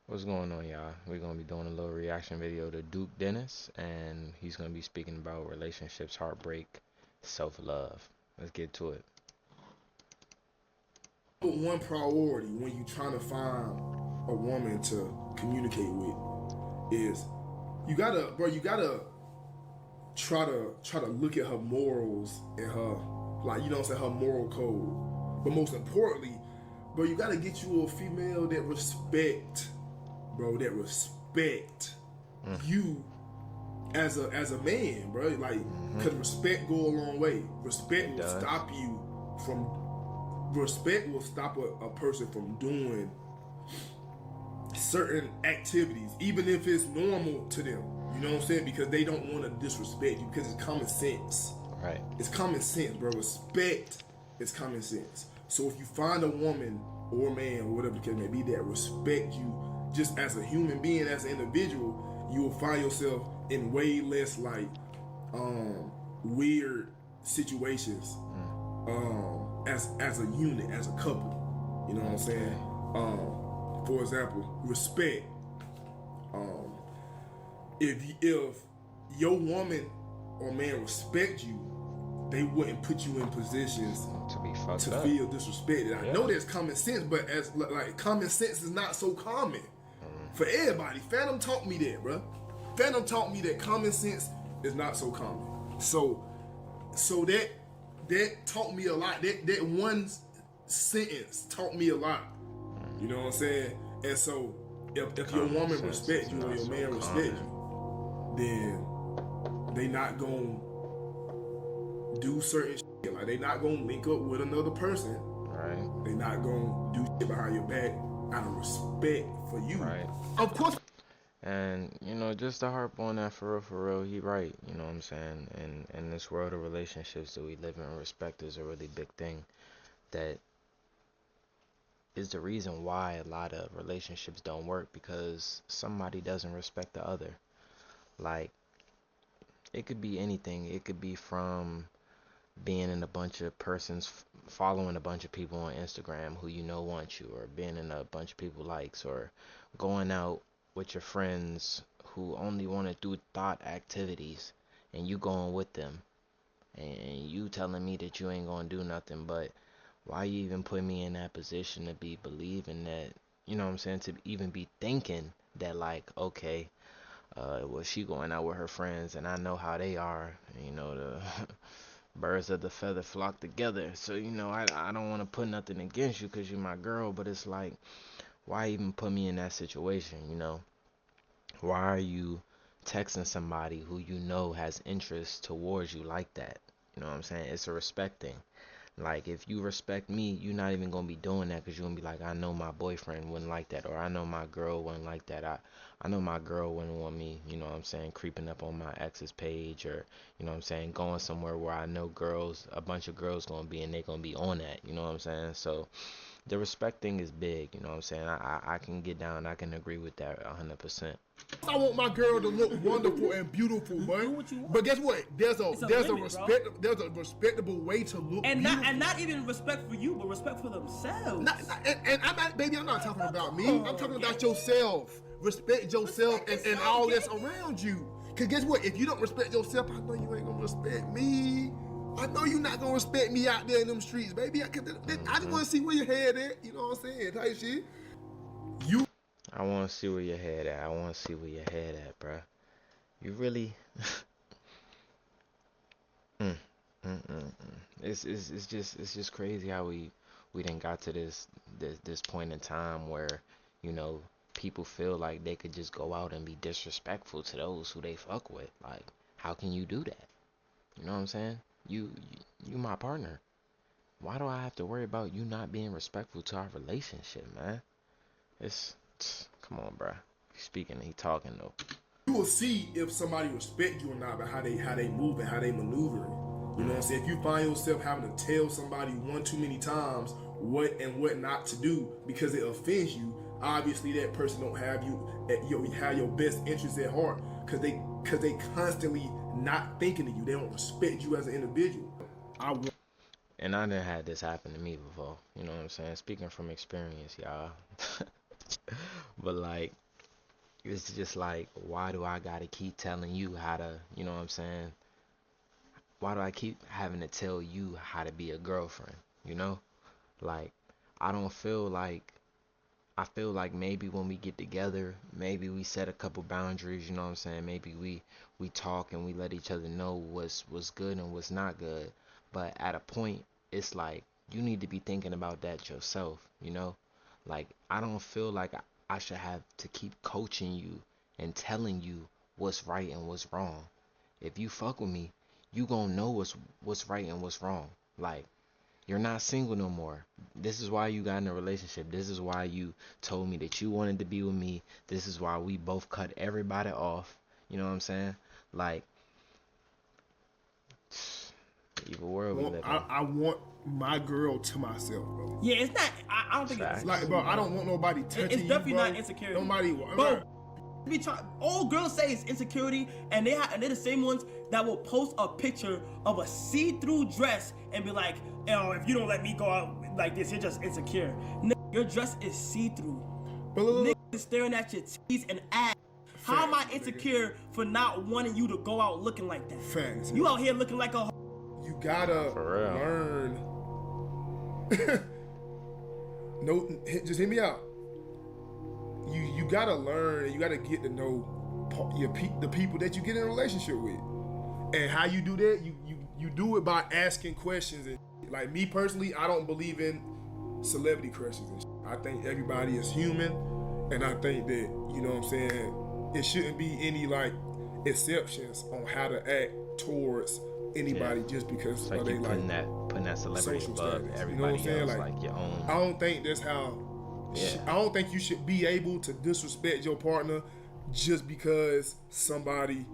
What's going on, y'all? We're gonna be doing a little reaction video to Duke Dennis, and he's gonna be speaking about relationships, heartbreak, self-love. Let's get to it. One priority when you trying to find a woman to communicate with is you gotta try to look at her morals and her, like, you know what I'm saying, her moral code. But most importantly, bro, you gotta get you a female that respect, bro, that respect you as a man, bro. Like, cause respect go a long way. Respect It will does. stop you from respect will stop a person from doing certain activities, even if it's normal to them. You know what I'm saying? Because they don't want to disrespect you, because it's common sense. Right. It's common sense, bro. Respect is common sense. So if you find a woman or man or whatever the case may be that respect you just as a human being, as an individual, you will find yourself in way less like weird situations as a unit, as a couple. You know what I'm saying? For example, respect. Um, if your woman or man respect you, they wouldn't put you in positions To be fucked to up. feel disrespected. I Yeah. know there's common sense, but as like common sense is not so common for everybody. Phantom taught me that, bro. Phantom taught me that common sense is not so common. So that taught me a lot. That one sentence taught me a lot. You know what I'm saying? And so if your Common woman sense respect is you or not your so man respect common. you, then they not gonna do certain shit. Like, they not gonna link up with another person. Right. They not gonna do shit behind your back out of respect for you. Right. Of course. And just to harp on that for real, he right. You know what I'm saying? And in this world of relationships that we live in, respect is a really big thing. That is the reason why a lot of relationships don't work, because somebody doesn't respect the other. Like, it could be anything. It could be from being in a bunch of persons, following a bunch of people on Instagram who want you, or being in a bunch of people likes, or going out with your friends who only want to do thought activities, and you going with them, and you telling me that you ain't gonna do nothing. But why you even put me in that position to be believing that, you know what I'm saying, to even be thinking that, like, okay, well, she going out with her friends, and I know how they are, the birds of the feather flock together. So, I don't want to put nothing against you because you're my girl, but it's like, why even put me in that situation? Why are you texting somebody who has interest towards you like that? You know what I'm saying? It's a respect thing. Like, if you respect me, you're not even gonna be doing that, because you're gonna be like, I know my boyfriend wouldn't like that, or I know my girl wouldn't like that. I know my girl wouldn't want me, you know what I'm saying, creeping up on my ex's page, or, you know what I'm saying, going somewhere where I know a bunch of girls gonna be, and they gonna be on that, you know what I'm saying? So the respect thing is big, you know what I'm saying? I can get down, I can agree with that 100%. I want my girl to look wonderful and beautiful, but Do what you want. but guess what? There's a It's a there's a limit, bro. respectable way to look And beautiful. not even respect for you, but respect for themselves. And I'm not, baby, I'm not talking about me. I'm talking about yourself. Respect yourself and all that's around you. Cause guess what? If you don't respect yourself, I know you ain't gonna respect me. I know you're not gonna respect me out there in them streets, baby. I just wanna see where your head at. You know what I'm saying? Type shit. You I want to see where your head at. I want to see where your head at, bruh. You really. Mm, mm, mm, mm. It's just crazy how we done got to this point in time where, you know people feel like they could just go out and be disrespectful to those who they fuck with. Like, how can you do that? You know what I'm saying? You my partner. Why do I have to worry about you not being respectful to our relationship, man? It's Come on, bruh. He speaking, he talking though. will see if somebody respect you or not by how they move and how they maneuvering. You know what I'm saying? If you find yourself having to tell somebody one too many times what and what not to do because it offends you, obviously that person don't have your best interests at heart, because they constantly not thinking of you. They don't respect you as an individual. I want And I done had this happen to me before. You know what I'm saying? Speaking from experience, y'all. But like, it's just like, why do I gotta keep telling you how to, you know what I'm saying? Why do I keep having to tell you how to be a girlfriend? You know? Like, I don't feel like, I feel like maybe when we get together, maybe we set a couple boundaries, you know what I'm saying? Maybe we talk and we let each other know what's good and what's not good. But at a point, it's like you need to be thinking about that yourself, you know? Like, I don't feel like I should have to keep coaching you and telling you what's right and what's wrong. If you fuck with me, you gonna know what's right and what's wrong. Like, you're not single no more. This is why you got in a relationship. This is why you told me that you wanted to be with me. This is why we both cut everybody off. You know what I'm saying? Like, the evil world we live in. I want my girl to myself, bro. Yeah, it's not. I don't think Facts. it's Like, bro, I don't want nobody touching It's definitely you, bro. not insecurity. Nobody, Bro, all girls say is insecurity, and they're the same ones that will post a picture of a see-through dress and be like, "Oh, if you don't let me go out like this, you're just insecure." Your dress is see-through. Niggas is staring at your titties and ass. How am I insecure for not wanting you to go out looking like that? Facts. You out here looking like a. You gotta For real. learn. No, just hear me out. You gotta learn and you gotta get to know the people that you get in a relationship with, and how you do that. You do it by asking questions. And like me personally, I don't believe in celebrity crushes. And I think everybody is human, and I think that, you know what I'm saying, it shouldn't be any like exceptions on how to act towards anybody just because It's like they you like putting that celebrity social above status. everybody You know what I'm saying? else, like your own. I don't think that's how. Yeah. I don't think you should be able to disrespect your partner just because somebody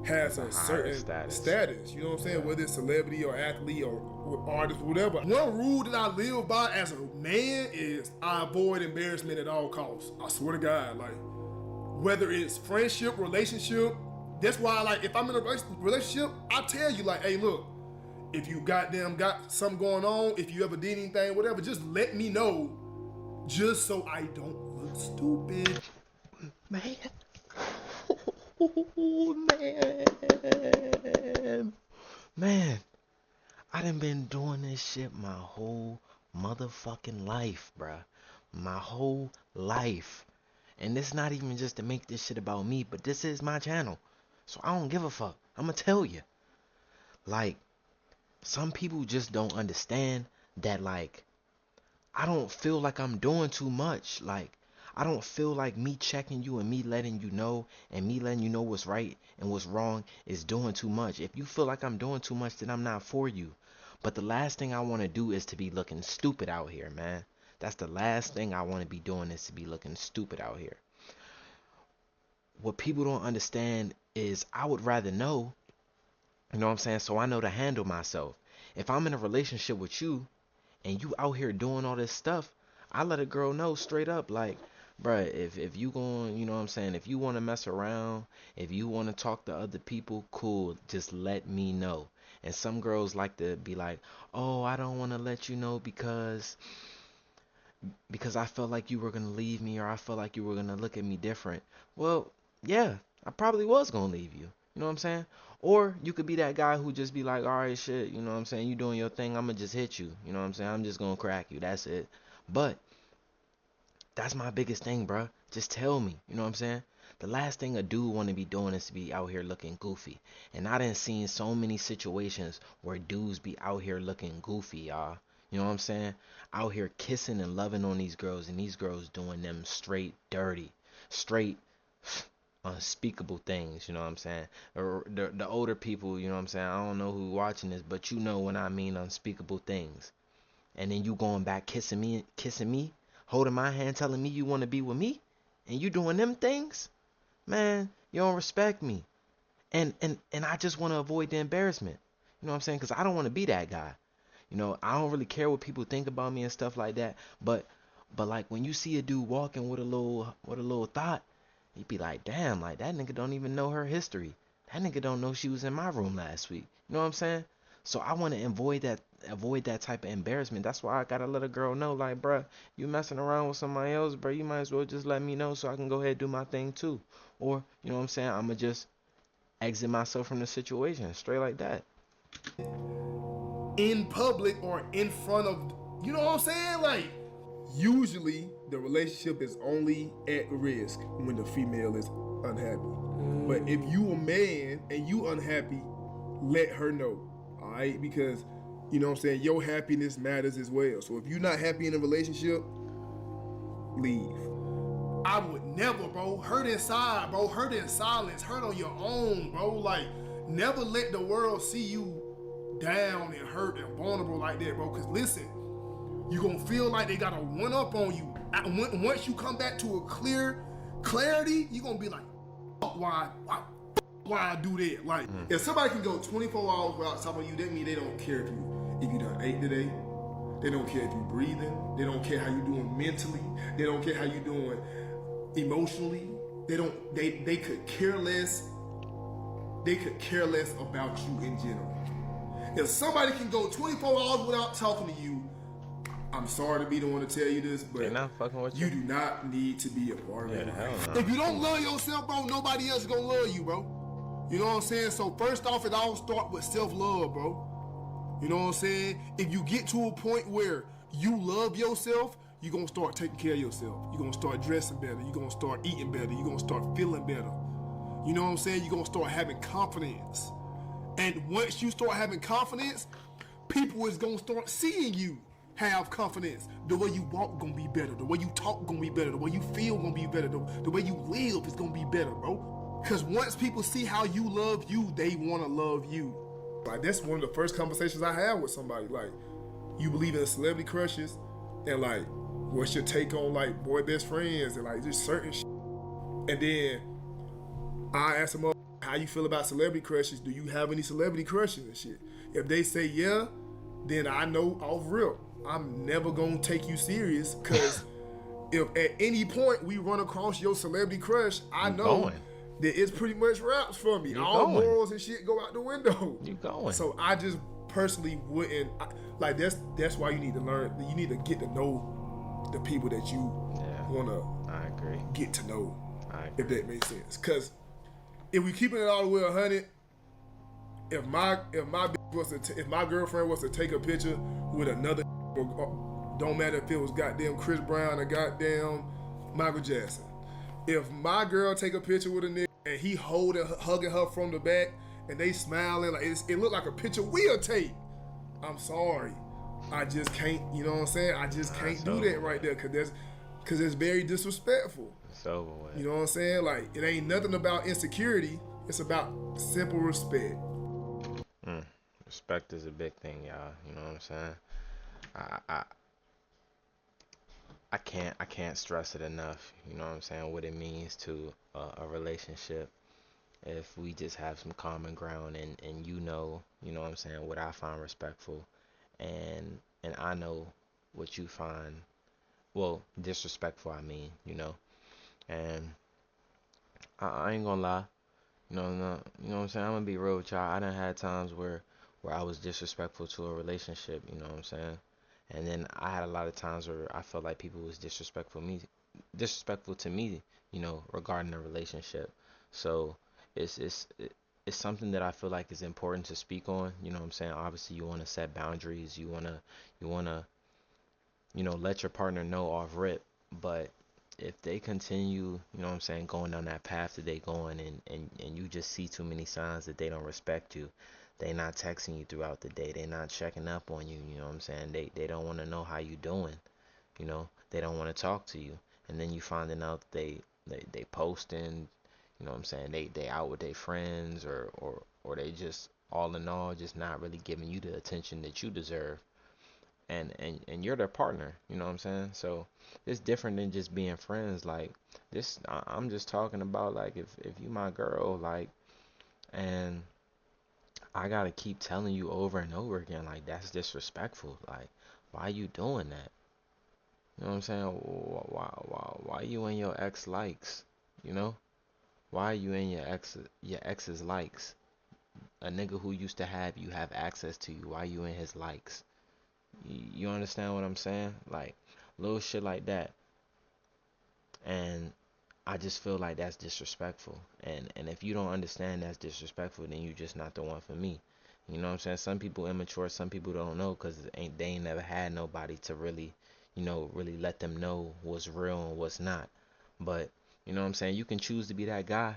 has a certain status. You know what I'm saying? Whether it's celebrity or athlete or artist, whatever. One rule that I live by as a man is I avoid embarrassment at all costs. I swear to God, like whether it's friendship, relationship. That's why, like, if I'm in a relationship, I tell you, like, hey, look, if you goddamn got something going on, if you ever did anything, whatever, just let me know, just so I don't look stupid. Man. Oh, man. Man. I done been doing this shit my whole motherfucking life, bruh. My whole life. And it's not even just to make this shit about me, but this is my channel. So I don't give a fuck. I'ma tell you. Like, some people just don't understand that, like, I don't feel like I'm doing too much. Like, I don't feel like me checking you and me letting you know and me letting you know what's right and what's wrong is doing too much. If you feel like I'm doing too much, then I'm not for you. But the last thing I want to do is to be looking stupid out here, man. That's the last thing I want to be doing, is to be looking stupid out here. What people don't understand is I would rather know, you know what I'm saying, so I know to handle myself. If I'm in a relationship with you and you out here doing all this stuff, I let a girl know straight up, like, bruh, if you going, you know what I'm saying, if you want to mess around, if you want to talk to other people, cool, just let me know. And some girls like to be like, oh, I don't want to let you know because I felt like you were going to leave me, or I felt like you were going to look at me different. Well, yeah, I probably was going to leave you. You know what I'm saying? Or you could be that guy who just be like, all right, shit, you know what I'm saying? You doing your thing, I'm going to just hit you. You know what I'm saying? I'm just going to crack you. That's it. But that's my biggest thing, bro. Just tell me. You know what I'm saying? The last thing a dude want to be doing is to be out here looking goofy. And I done seen so many situations where dudes be out here looking goofy, y'all. You know what I'm saying? Out here kissing and loving on these girls, and these girls doing them straight dirty. Straight unspeakable things, you know what I'm saying? Or the older people, you know what I'm saying? I don't know who watching this, but you know when I mean unspeakable things. And then you going back kissing me, holding my hand, telling me you want to be with me, and you doing them things? Man, you don't respect me. And I just want to avoid the embarrassment. You know what I'm saying? Because I don't want to be that guy. You know, I don't really care what people think about me and stuff like that. But like when you see a dude walking with a little thought, you be like, damn, like that nigga don't even know her history. That nigga don't know she was in my room last week. You know what I'm saying? So I want to avoid avoid that type of embarrassment. That's why I gotta let a girl know, like, bruh, you messing around with somebody else, bruh, you might as well just let me know so I can go ahead and do my thing too. Or, you know what I'm saying? I'ma just exit myself from the situation, straight like that. In public or in front of, you know what I'm saying? Like, usually the relationship is only at risk when the female is unhappy. But if you a man and you unhappy, let her know, all right? Because, you know what I'm saying, your happiness matters as well. So if you're not happy in a relationship, leave. I would never, bro. Hurt inside, bro. Hurt in silence. Hurt on your own, bro. Like, never let the world see you down and hurt and vulnerable like that, bro. Because listen, you're going to feel like they got a one-up on you. Once you come back to a clarity, you're going to be like, why I do that? Like, if somebody can go 24 hours without talking to you, that means they don't care if you done ate today. They don't care if you breathing. They don't care how you doing mentally. They don't care how you doing emotionally. They could care less. They could care less about you in general. If somebody can go 24 hours without talking to you, I'm sorry to be the one to tell you this, but They not fucking with you. you do not need to be a part of it. hell no. If you don't love yourself, bro, nobody else is gonna love you, bro. You know what I'm saying? So first off, it all starts with self-love, bro. You know what I'm saying? If you get to a point where you love yourself, you're gonna start taking care of yourself. You're gonna start dressing better. You're gonna start eating better. You're gonna start feeling better. You know what I'm saying? You're gonna start having confidence. And once you start having confidence, people is gonna start seeing you have confidence. The way you walk gonna be better. The way you talk gonna be better. The way you feel gonna be better. The way you live is gonna be better, bro. Because once people see how you love you, they wanna love you. Like, that's one of the first conversations I had with somebody. Like, you believe in celebrity crushes? And like, what's your take on like boy best friends and like just certain shit? And then I asked them, how you feel about celebrity crushes? Do you have any celebrity crushes and shit? If they say yeah, then I know off rip, I'm never gonna take you serious. Cause if at any point we run across your celebrity crush, I know that it's pretty much wraps for me. All morals and shit go out the window. You going. So I just personally wouldn't, like, that's why you need to learn. You need to get to know the people that you wanna I agree. get to know. I agree. If that makes sense. Cause if we keeping it all the way 100, if my bitch was to if my girlfriend was to take a picture with another, don't matter if it was goddamn Chris Brown or goddamn Michael Jackson. If my girl take a picture with a nigga and he hugging her from the back and they smiling, like it look like a picture we'll take, I'm sorry, I just can't. You know what I'm saying? I just can't do that right there, cause it's very disrespectful. It's over with. You know what I'm saying? Like, it ain't nothing about insecurity. It's about simple respect. Respect is a big thing, y'all. You know what I'm saying? I can't stress it enough. You know what I'm saying? What it means to a relationship. If we just have some common ground and you know what I'm saying, what I find respectful, and I know what you find, well, disrespectful. I mean, and I ain't gonna lie. You know what I'm saying? I'm gonna be real with y'all. I done had times where I was disrespectful to a relationship, you know what I'm saying? And then I had a lot of times where I felt like people was disrespectful to me, regarding a relationship. So it's something that I feel like is important to speak on, you know what I'm saying? Obviously you want to set boundaries, you want to let your partner know off rip, but if they continue, you know what I'm saying, going down that path that they going and you just see too many signs that they don't respect you, they not texting you throughout the day, they not checking up on you, you know what I'm saying, they don't want to know how you doing, they don't want to talk to you, and then you finding out they posting, you know what I'm saying, they out with their friends or they just all in all just not really giving you the attention that you deserve. And you're their partner, you know what I'm saying? So it's different than just being friends. Like this, I'm just talking about like if you my girl, like, and I gotta keep telling you over and over again, like that's disrespectful. Like, why you doing that? You know what I'm saying? Why you in your ex likes? You know, why are you in your ex's likes? A nigga who used to have access to you. Why you in his likes? You understand what I'm saying? Like little shit like that. And I just feel like that's disrespectful. And if you don't understand that's disrespectful, then you just not the one for me. You know what I'm saying? Some people immature, some people don't know because they ain't never had nobody to really, really let them know what's real and what's not. But you know what I'm saying? You can choose to be that guy,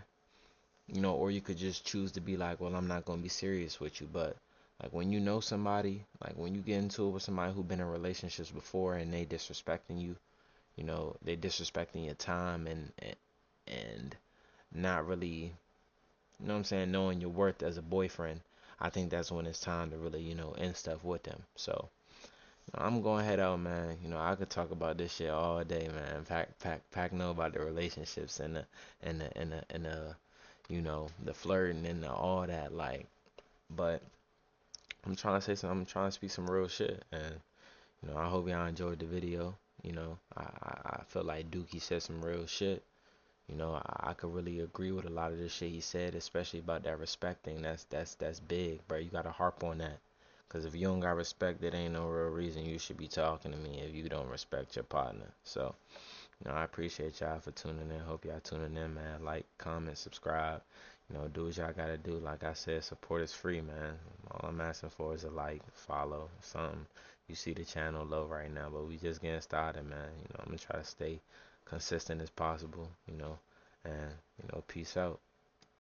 or you could just choose to be like, well, I'm not gonna be serious with you. But like when you know somebody, like when you get into it with somebody who been in relationships before and they disrespecting you, they disrespecting your time and not really, you know what I'm saying, knowing your worth as a boyfriend. I think that's when it's time to really, end stuff with them. So I'm going to head out, man. I could talk about this shit all day, man. Pack know about the relationships and the the flirting and all that, like. But I'm trying to say something. I'm trying to speak some real shit, and I hope y'all enjoyed the video. I feel like Dookie said some real shit. I could really agree with a lot of the shit he said, especially about that respect thing. That's big, bro. You gotta harp on that. Cause if you don't got respect, there ain't no real reason you should be talking to me if you don't respect your partner. So, I appreciate y'all for tuning in. Hope y'all tuning in, man. Like, comment, subscribe. Do what y'all gotta do. Like I said, support is free, man. All I'm asking for is a like, follow, something. You see the channel low right now, but we just getting started, man. I'm gonna try to stay consistent as possible, and peace out.